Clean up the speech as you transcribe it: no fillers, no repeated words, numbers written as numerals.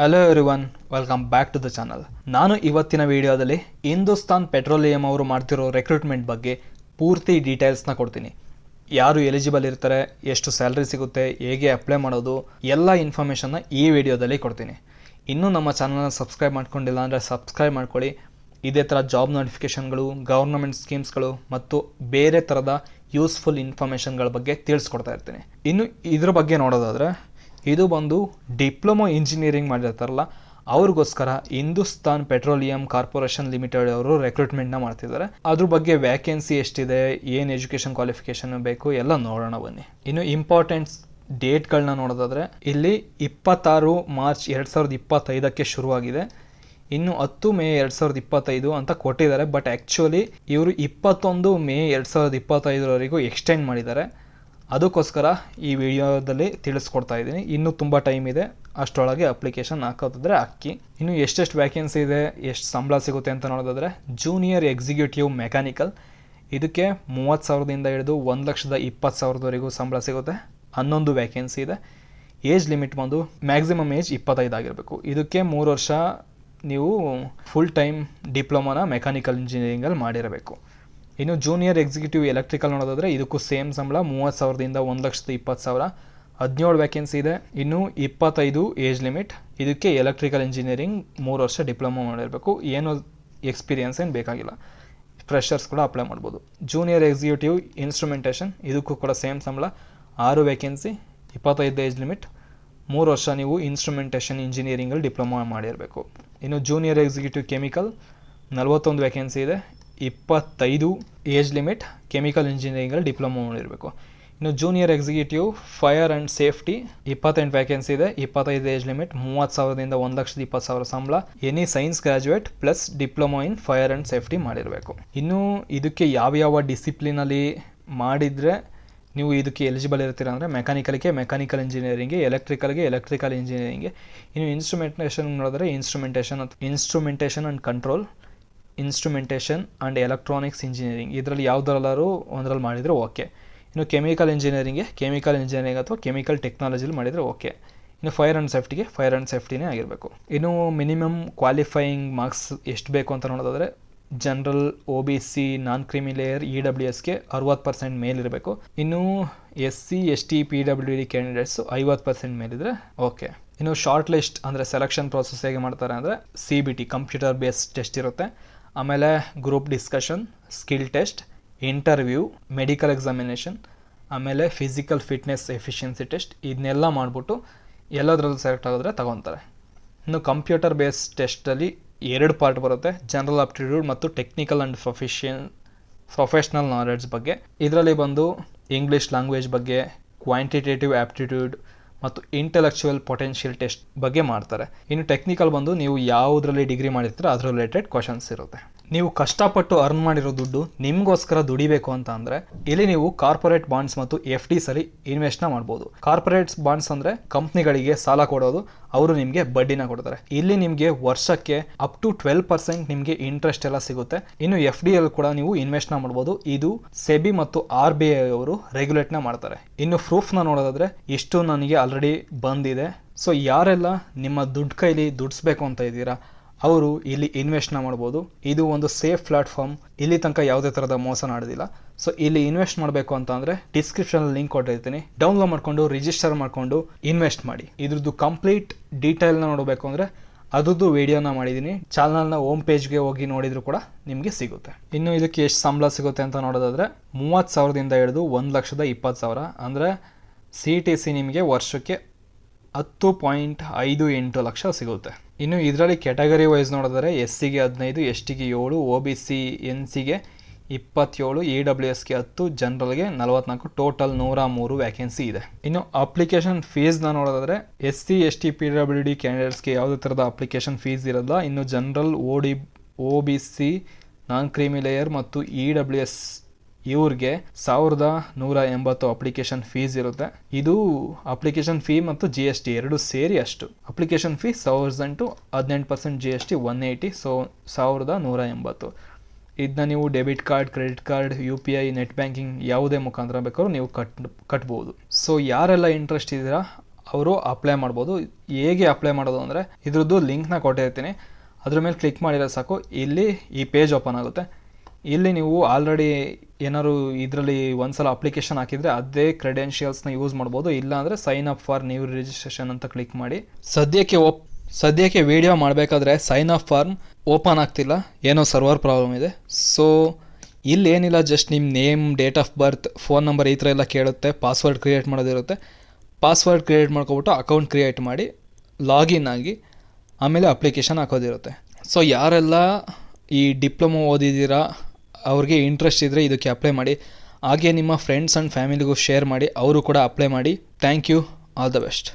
Hello everyone, welcome back to the channel. ನಾನು ಇವತ್ತಿನ ವಿಡಿಯೋದಲ್ಲಿ ಹಿಂದೂಸ್ತಾನ್ ಪೆಟ್ರೋಲಿಯಂ ಅವರು ಮಾಡ್ತಿರೋ ರೆಕ್ರೂಟ್ಮೆಂಟ್ ಬಗ್ಗೆ ಪೂರ್ತಿ ಡೀಟೇಲ್ಸ್ನ ಕೊಡ್ತೀನಿ. ಯಾರು ಎಲಿಜಿಬಲ್ ಇರ್ತಾರೆ, ಎಷ್ಟು ಸ್ಯಾಲ್ರಿ ಸಿಗುತ್ತೆ, ಹೇಗೆ ಅಪ್ಲೈ ಮಾಡೋದು, ಎಲ್ಲ ಇನ್ಫಾರ್ಮೇಷನ್ನ ಈ ವಿಡಿಯೋದಲ್ಲಿ ಕೊಡ್ತೀನಿ. ಇನ್ನೂ ನಮ್ಮ ಚಾನಲ್ನ ಸಬ್ಸ್ಕ್ರೈಬ್ ಮಾಡ್ಕೊಂಡಿಲ್ಲ ಅಂದರೆ ಸಬ್ಸ್ಕ್ರೈಬ್ ಮಾಡ್ಕೊಳ್ಳಿ. ಇದೇ ಥರ ಜಾಬ್ ನೋಟಿಫಿಕೇಷನ್ಗಳು, ಗೌರ್ನಮೆಂಟ್ ಸ್ಕೀಮ್ಸ್ಗಳು ಮತ್ತು ಬೇರೆ ಥರದ ಯೂಸ್ಫುಲ್ ಇನ್ಫಾರ್ಮೇಷನ್ಗಳ ಬಗ್ಗೆ ತಿಳಿಸ್ಕೊಡ್ತಾ ಇರ್ತೀನಿ. ಇನ್ನು ಇದ್ರ ಬಗ್ಗೆ ನೋಡೋದಾದರೆ, ಇದು ಬಂದು ಡಿಪ್ಲೊಮೊ ಇಂಜಿನಿಯರಿಂಗ್ ಮಾಡಿರ್ತಾರಲ್ಲ ಅವ್ರಿಗೋಸ್ಕರ ಹಿಂದೂಸ್ತಾನ್ ಪೆಟ್ರೋಲಿಯಂ ಕಾರ್ಪೊರೇಷನ್ ಲಿಮಿಟೆಡ್ ಅವರು ರೆಕ್ರೂಟ್ಮೆಂಟ್ನ ಮಾಡ್ತಿದ್ದಾರೆ. ಅದ್ರ ಬಗ್ಗೆ ವ್ಯಾಕೆನ್ಸಿ ಎಷ್ಟಿದೆ, ಏನು ಎಜುಕೇಷನ್ ಕ್ವಾಲಿಫಿಕೇಷನ್ ಬೇಕು ಎಲ್ಲ ನೋಡೋಣ ಬನ್ನಿ. ಇನ್ನು ಇಂಪಾರ್ಟೆಂಟ್ಸ್ ಡೇಟ್ಗಳನ್ನ ನೋಡೋದಾದರೆ, ಇಲ್ಲಿ 26 ಮಾರ್ಚ್ 2025 ಶುರುವಾಗಿದೆ. ಇನ್ನು 10 ಮೇ 2025 ಅಂತ ಕೊಟ್ಟಿದ್ದಾರೆ. ಬಟ್ ಆ್ಯಕ್ಚುಲಿ ಇವರು 21 ಮೇ 2025 ಎಕ್ಸ್ಟೆಂಡ್ ಮಾಡಿದ್ದಾರೆ. ಅದಕ್ಕೋಸ್ಕರ ಈ ವಿಡಿಯೋದಲ್ಲಿ ತಿಳಿಸ್ಕೊಡ್ತಾ ಇದ್ದೀನಿ. ಇನ್ನೂ ತುಂಬ ಟೈಮ್ ಇದೆ, ಅಷ್ಟರೊಳಗೆ ಅಪ್ಲಿಕೇಶನ್ ಹಾಕೋದಿದ್ರೆ ಹಾಕಿ. ಇನ್ನು ಎಷ್ಟೆಷ್ಟು ವ್ಯಾಕೆನ್ಸಿ ಇದೆ, ಎಷ್ಟು ಸಂಬಳ ಸಿಗುತ್ತೆ ಅಂತ ನೋಡೋದಾದರೆ, ಜೂನಿಯರ್ ಎಕ್ಸಿಕ್ಯೂಟಿವ್ ಮೆಕ್ಯಾನಿಕಲ್ ಇದಕ್ಕೆ 30,000ದಿಂದ ಹಿಡಿದು 1,20,000ವರೆಗೂ ಸಂಬಳ ಸಿಗುತ್ತೆ. 11 ವ್ಯಾಕೆನ್ಸಿ ಇದೆ. ಏಜ್ ಲಿಮಿಟ್ ಬಂದು ಮ್ಯಾಕ್ಸಿಮಮ್ ಏಜ್ 25 ಆಗಿರಬೇಕು. ಇದಕ್ಕೆ 3 ವರ್ಷ ನೀವು ಫುಲ್ ಟೈಮ್ ಡಿಪ್ಲೊಮಾನ ಮೆಕ್ಯಾನಿಕಲ್ ಇಂಜಿನಿಯರಿಂಗಲ್ಲಿ ಮಾಡಿರಬೇಕು. ಇನ್ನು ಜೂನಿಯರ್ ಎಕ್ಸಿಕ್ಯೂಟಿವ್ ಎಲೆಕ್ಟ್ರಿಕಲ್ ನೋಡೋದಾದರೆ, ಇದಕ್ಕೂ ಸೇಮ್ ಸಂಬಳ 30,000ದಿಂದ 1,20,000. 17 ವ್ಯಾಕೆನ್ಸಿ ಇದೆ. ಇನ್ನು 25 ಏಜ್ ಲಿಮಿಟ್. ಇದಕ್ಕೆ ಎಲೆಕ್ಟ್ರಿಕಲ್ ಇಂಜಿನಿಯರಿಂಗ್ 3 ವರ್ಷ ಡಿಪ್ಲೊಮಾ ಮಾಡಿರಬೇಕು. ಏನು ಎಕ್ಸ್ಪೀರಿಯನ್ಸ್ ಏನು ಬೇಕಾಗಿಲ್ಲ, ಫ್ರೆಷರ್ಸ್ ಕೂಡ ಅಪ್ಲೈ ಮಾಡ್ಬೋದು. ಜೂನಿಯರ್ ಎಕ್ಸಿಕ್ಯೂಟಿವ್ ಇನ್ಸ್ಟ್ರುಮೆಂಟೇಷನ್ ಇದಕ್ಕೂ ಕೂಡ ಸೇಮ್ ಸಂಬಳ. 6 ವ್ಯಾಕೆನ್ಸಿ, 25 ಏಜ್ ಲಿಮಿಟ್, 3 ವರ್ಷ ನೀವು ಇನ್ಸ್ಟ್ರುಮೆಂಟೇಷನ್ ಇಂಜಿನಿಯರಿಂಗಲ್ಲಿ ಡಿಪ್ಲೊಮಾ ಮಾಡಿರಬೇಕು. ಇನ್ನು ಜೂನಿಯರ್ ಎಕ್ಸಿಕ್ಯೂಟಿವ್ ಕೆಮಿಕಲ್ 41 ವ್ಯಾಕೆನ್ಸಿ ಇದೆ, 25 ಏಜ್ ಲಿಮಿಟ್, ಕೆಮಿಕಲ್ ಇಂಜಿನಿಯರಿಂಗಲ್ಲಿ ಡಿಪ್ಲೊಮಾ ಮಾಡಿರಬೇಕು. ಇನ್ನು junior executive fire and safety 28 vacancy ಇದೆ, 25 ಏಜ್ ಲಿಮಿಟ್, 30,000ದಿಂದ 1,20,000 ಸಂಬಳ. Any science graduate plus diploma in fire and safety ಮಾಡಿರಬೇಕು. ಇನ್ನು ಇದಕ್ಕೆ ಯಾವ್ಯಾವ ಡಿಸಿಪ್ಲಿನಲ್ಲಿ ಮಾಡಿದರೆ ನೀವು ಇದಕ್ಕೆ ಎಲಿಜಿಬಲ್ ಇರ್ತೀರ ಅಂದರೆ, ಮೆಕ್ಯಾನಿಕಲ್ಗೆ ಮೆಕ್ಯಾನಿಕಲ್ ಇಂಜಿನಿಯರಿಂಗ್ಗೆ, ಎಲೆಕ್ಟ್ರಿಕಲ್ಗೆ ಎಲೆಕ್ಟ್ರಿಕಲ್ ಇಂಜಿನಿಯರಿಂಗ್ಗೆ. ಇನ್ನು ಇನ್ಸ್ಟ್ರುಮೆಂಟೇಷನ್ ನೋಡಿದ್ರೆ instrumentation and control, instrumentation and electronics engineering, ಇದರಲ್ಲಿ ಯಾವುದರಲ್ಲಾರು ಒಂದರಲ್ಲಿ ಮಾಡಿದರೆ ಓಕೆ. ಇನ್ನು ಕೆಮಿಕಲ್ ಇಂಜಿನಿಯರಿಂಗ್ಗೆ ಕೆಮಿಕಲ್ ಇಂಜಿನಿಯರಿಂಗ್ ಅಥವಾ ಕೆಮಿಕಲ್ ಟೆಕ್ನಾಲಜಿಲಿ ಮಾಡಿದರೆ ಓಕೆ. ಇನ್ನು ಫೈರ್ ಆ್ಯಂಡ್ ಸೇಫ್ಟಿಗೆ ಫೈರ್ ಆ್ಯಂಡ್ ಸೇಫ್ಟಿನೇ ಆಗಿರಬೇಕು. ಇನ್ನು ಮಿನಿಮಮ್ ಕ್ವಾಲಿಫೈಯಿಂಗ್ ಮಾರ್ಕ್ಸ್ ಎಷ್ಟು ಬೇಕು ಅಂತ ನೋಡೋದಾದರೆ, ಜನರಲ್, OBC, ನಾನ್ ಕ್ರಿಮಿ ಲೇಯರ್, EWSಗೆ 60% ಮೇಲಿರಬೇಕು. ಇನ್ನು SC, ST, PWD ಕ್ಯಾಂಡಿಡೇಟ್ಸು 50% ಮೇಲಿದ್ರೆ ಓಕೆ. ಇನ್ನು ಶಾರ್ಟ್ ಲಿಸ್ಟ್ ಅಂದರೆ ಸೆಲೆಕ್ಷನ್ ಪ್ರೋಸೆಸ್ ಹೇಗೆ ಮಾಡ್ತಾರೆ ಅಂದರೆ, CBT ಕಂಪ್ಯೂಟರ್ ಬೇಸ್ಡ್ ಟೆಸ್ಟ್ ಇರುತ್ತೆ. ಆಮೇಲೆ group discussion, skill test, interview, medical examination, ಆಮೇಲೆ ಫಿಸಿಕಲ್ ಫಿಟ್ನೆಸ್ ಎಫಿಷಿಯನ್ಸಿ ಟೆಸ್ಟ್. ಇದನ್ನೆಲ್ಲ ಮಾಡಿಬಿಟ್ಟು ಎಲ್ಲದರಲ್ಲೂ ಸೆಲೆಕ್ಟ್ ಆಗಿದ್ರೆ ತಗೊತಾರೆ. ಇನ್ನು ಕಂಪ್ಯೂಟರ್ ಬೇಸ್ಡ್ ಟೆಸ್ಟಲ್ಲಿ 2 ಪಾರ್ಟ್ ಬರುತ್ತೆ, ಜನರಲ್ ಆಪ್ಟಿಟ್ಯೂಡ್ ಮತ್ತು ಟೆಕ್ನಿಕಲ್ ಆ್ಯಂಡ್ ಪ್ರೊಫೆಷ್ನಲ್ ನಾಲೆಡ್ಜ್ ಬಗ್ಗೆ. ಇದರಲ್ಲಿ ಬಂದು ಇಂಗ್ಲೀಷ್ ಲ್ಯಾಂಗ್ವೇಜ್ ಬಗ್ಗೆ, ಕ್ವಾಂಟಿಟೇಟಿವ್ ಆಪ್ಟಿಟ್ಯೂಡ್ ಮತ್ತು ಇಂಟೆಲೆಕ್ಚುವಲ್ ಪೊಟೆನ್ಷಿಯಲ್ ಟೆಸ್ಟ್ ಬಗ್ಗೆ ಮಾಡ್ತಾರೆ. ಇನ್ನು ಟೆಕ್ನಿಕಲ್ ಬಂದು ನೀವು ಯಾವುದರಲ್ಲಿ ಡಿಗ್ರಿ ಮಾಡಿರ್ತೀರೋ ಅದ್ರ ರಿಲೇಟೆಡ್ ಕ್ವಶನ್ಸ್ ಇರುತ್ತೆ. ನೀವು ಕಷ್ಟಪಟ್ಟು ಅರ್ನ್ ಮಾಡಿರೋ ದುಡ್ಡು ನಿಮಗೋಸ್ಕರ ದುಡಿಬೇಕು ಅಂತ ಅಂದರೆ, ಇಲ್ಲಿ ನೀವು ಕಾರ್ಪೊರೇಟ್ ಬಾಂಡ್ಸ್ ಮತ್ತು FDsಲ್ಲಿ ಇನ್ವೆಸ್ಟ್ನ ಮಾಡ್ಬೋದು. ಕಾರ್ಪೊರೇಟ್ ಬಾಂಡ್ಸ್ ಅಂದರೆ ಕಂಪ್ನಿಗಳಿಗೆ ಸಾಲ ಕೊಡೋದು, ಅವರು ನಿಮಗೆ ಬಡ್ಡಿನ ಕೊಡ್ತಾರೆ. ಇಲ್ಲಿ ನಿಮಗೆ ವರ್ಷಕ್ಕೆ ಅಪ್ ಟು 12% ನಿಮಗೆ ಇಂಟ್ರೆಸ್ಟ್ ಎಲ್ಲ ಸಿಗುತ್ತೆ. ಇನ್ನು FDಯಲ್ಲಿ ಕೂಡ ನೀವು ಇನ್ವೆಸ್ಟ್ನ ಮಾಡ್ಬೋದು. ಇದು ಸೆಬಿ ಮತ್ತು RBI ಅವರು ರೆಗ್ಯುಲೇಟ್ನ ಮಾಡ್ತಾರೆ. ಇನ್ನು ಪ್ರೂಫ್ನ ನೋಡೋದಾದ್ರೆ, ಇಷ್ಟು ನನಗೆ ಆಲ್ರೆಡಿ ಬಂದಿದೆ. ಸೊ ಯಾರೆಲ್ಲ ನಿಮ್ಮ ದುಡ್ಡು ಕೈಲಿ ದುಡಿಸ್ಬೇಕು ಅಂತ ಇದ್ದೀರಾ ಅವರು ಇಲ್ಲಿ ಇನ್ವೆಸ್ಟ್ನ ಮಾಡ್ಬೋದು. ಇದು ಒಂದು ಸೇಫ್ ಪ್ಲಾಟ್ಫಾರ್ಮ್, ಇಲ್ಲಿ ತನಕ ಯಾವುದೇ ಥರದ ಮೋಸ ನಡೆದಿಲ್ಲ. ಸೊ ಇಲ್ಲಿ ಇನ್ವೆಸ್ಟ್ ಮಾಡಬೇಕು ಅಂತ ಅಂದರೆ ಡಿಸ್ಕ್ರಿಪ್ಷನಲ್ಲಿ ಲಿಂಕ್ ಕೊಟ್ಟಿರ್ತೀನಿ, ಡೌನ್ಲೋಡ್ ಮಾಡಿಕೊಂಡು ರಿಜಿಸ್ಟರ್ ಮಾಡಿಕೊಂಡು ಇನ್ವೆಸ್ಟ್ ಮಾಡಿ. ಇದ್ರದ್ದು ಕಂಪ್ಲೀಟ್ ಡೀಟೇಲ್ನ ನೋಡಬೇಕು ಅಂದರೆ ಅದ್ರದ್ದು ವಿಡಿಯೋನ ಮಾಡಿದ್ದೀನಿ. ಚಾನಲ್ನ ಹೋಮ್ ಪೇಜ್ಗೆ ಹೋಗಿ ನೋಡಿದ್ರು ಕೂಡ ನಿಮಗೆ ಸಿಗುತ್ತೆ. ಇನ್ನು ಇದಕ್ಕೆ ಎಷ್ಟು ಸಂಬಳ ಸಿಗುತ್ತೆ ಅಂತ ನೋಡೋದಾದರೆ, 30,000ದಿಂದ ಹಿಡಿದು 1,20,000 ಅಂದರೆ CTC ನಿಮಗೆ ವರ್ಷಕ್ಕೆ 10.58 ಲಕ್ಷ ಸಿಗುತ್ತೆ. ಇನ್ನು ಇದರಲ್ಲಿ ಕ್ಯಾಟಗರಿ ವೈಸ್ ನೋಡಿದರೆ, SCಗೆ 15, STಗೆ 7, OBC NCಗೆ 27, EWSಗೆ 10, ಜನರಲ್ಗೆ 44, ಟೋಟಲ್ 103 ವ್ಯಾಕೆನ್ಸಿ ಇದೆ. ಇನ್ನು ಅಪ್ಲಿಕೇಶನ್ ಫೀಸ್ನ ನೋಡೋದಾದರೆ, SC, ST, PWD ಕ್ಯಾಂಡಿಡೇಟ್ಸ್ಗೆ ಯಾವುದೇ ಥರದ ಅಪ್ಲಿಕೇಶನ್ ಫೀಸ್ ಇರೋಲ್ಲ. ಇನ್ನು general, OBC, non creamy layer ಮತ್ತು EWS ಇವ್ರಿಗೆ 1,180 ಅಪ್ಲಿಕೇಶನ್ ಫೀಸ್ ಇರುತ್ತೆ. ಇದು ಅಪ್ಲಿಕೇಶನ್ ಫೀ ಮತ್ತು GST 2 ಸೇರಿ ಅಷ್ಟು. Application fee 1,000 to 18% GST 180, so 1,180. ಇದನ್ನ ನೀವು debit card, credit card, UPI, net banking ಯಾವುದೇ ಮುಖಾಂತರ ಬೇಕಾದ್ರೂ ನೀವು ಕಟ್ಬೋದು. ಸೊ ಯಾರೆಲ್ಲ ಇಂಟ್ರೆಸ್ಟ್ ಇದ್ದೀರಾ ಅವರು ಅಪ್ಲೈ ಮಾಡ್ಬೋದು. ಹೇಗೆ ಅಪ್ಲೈ ಮಾಡೋದು ಅಂದರೆ ಇದ್ರದ್ದು ಲಿಂಕ್ನ ಕೊಟ್ಟಿರ್ತೀನಿ, ಅದ್ರ ಮೇಲೆ ಕ್ಲಿಕ್ ಮಾಡಿದ್ರೆ ಸಾಕು, ಇಲ್ಲಿ ಈ ಪೇಜ್ ಓಪನ್ ಆಗುತ್ತೆ. ಇಲ್ಲಿ ನೀವು ಆಲ್ರೆಡಿ ಏನಾದ್ರು ಇದರಲ್ಲಿ ಒಂದ್ಸಲ ಅಪ್ಲಿಕೇಶನ್ ಹಾಕಿದರೆ ಅದೇ ಕ್ರೆಡೆನ್ಷಿಯಲ್ಸ್ನ ಯೂಸ್ ಮಾಡ್ಬೋದು. ಇಲ್ಲಾಂದರೆ sign up for new registration ಅಂತ ಕ್ಲಿಕ್ ಮಾಡಿ. ಸದ್ಯಕ್ಕೆ ವಿಡಿಯೋ ಮಾಡಬೇಕಾದ್ರೆ ಸೈನ್ ಅಪ್ ಫಾರ್ಮ್ ಓಪನ್ ಆಗ್ತಿಲ್ಲ, ಏನೋ ಸರ್ವರ್ ಪ್ರಾಬ್ಲಮ್ ಇದೆ. ಸೊ ಇಲ್ಲೇನಿಲ್ಲ, ಜಸ್ಟ್ ನಿಮ್ಮ name, date of birth, phone number ಈ ಥರ ಎಲ್ಲ ಕೇಳುತ್ತೆ. ಪಾಸ್ವರ್ಡ್ ಕ್ರಿಯೇಟ್ ಮಾಡೋದಿರುತ್ತೆ. ಪಾಸ್ವರ್ಡ್ ಕ್ರಿಯೇಟ್ ಮಾಡ್ಕೊಬಿಟ್ಟು ಅಕೌಂಟ್ ಕ್ರಿಯೇಟ್ ಮಾಡಿ ಲಾಗಿನ್ ಆಗಿ ಆಮೇಲೆ ಅಪ್ಲಿಕೇಶನ್ ಹಾಕೋದಿರುತ್ತೆ. ಸೊ ಯಾರೆಲ್ಲ ಈ ಡಿಪ್ಲೊಮೊ ಓದಿದ್ದೀರಾ, ಅವ್ರಿಗೆ ಇಂಟ್ರೆಸ್ಟ್ ಇದ್ದರೆ ಇದಕ್ಕೆ ಅಪ್ಲೈ ಮಾಡಿ. ಹಾಗೆ ನಿಮ್ಮ ಫ್ರೆಂಡ್ಸ್ ಆ್ಯಂಡ್ ಫ್ಯಾಮಿಲಿಗೂ ಶೇರ್ ಮಾಡಿ, ಅವರು ಕೂಡ ಅಪ್ಲೈ ಮಾಡಿ. Thank you, all the best.